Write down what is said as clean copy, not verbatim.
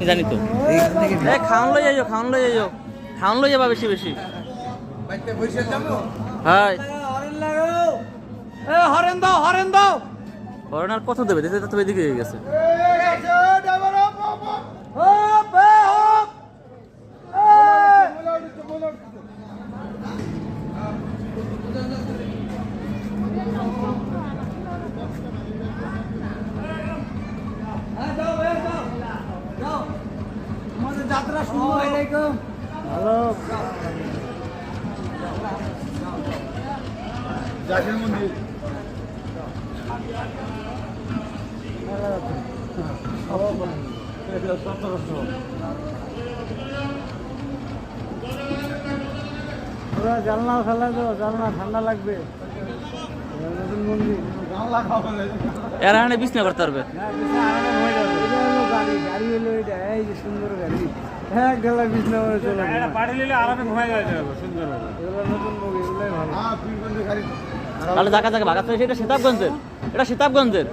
জানি তো খাওয়ান লই যাইও খাওয়ান লই যাবা বেশি বেশি হ্যাঁ হরেন দাও হরেন আর কত দেবে দিতে তো এদিকে হয়ে গেছে যাত্রা শুরু হয়ে গেল। হ্যালো জাকির মন্দির জানলা ফেলা তো জানলা ঠান্ডা লাগবে নতুন মন্দির জানলা খাওয়া এর হানে বিছনা করতে পারবে গাড়ি হলো এটা এই যে সুন্দর গাড়ি হ্যাঁ গেলা বিছনা করে চলে এটা পাড়ে নিলে আরামে ঘুমায় যাবে সুন্দর এগুলো নতুন মুভি এগুলাই ভালো হ্যাঁ পীরগঞ্জের গাড়ি তাহলে দেখা যাক ভাগাতে এটা সীতাবগঞ্জের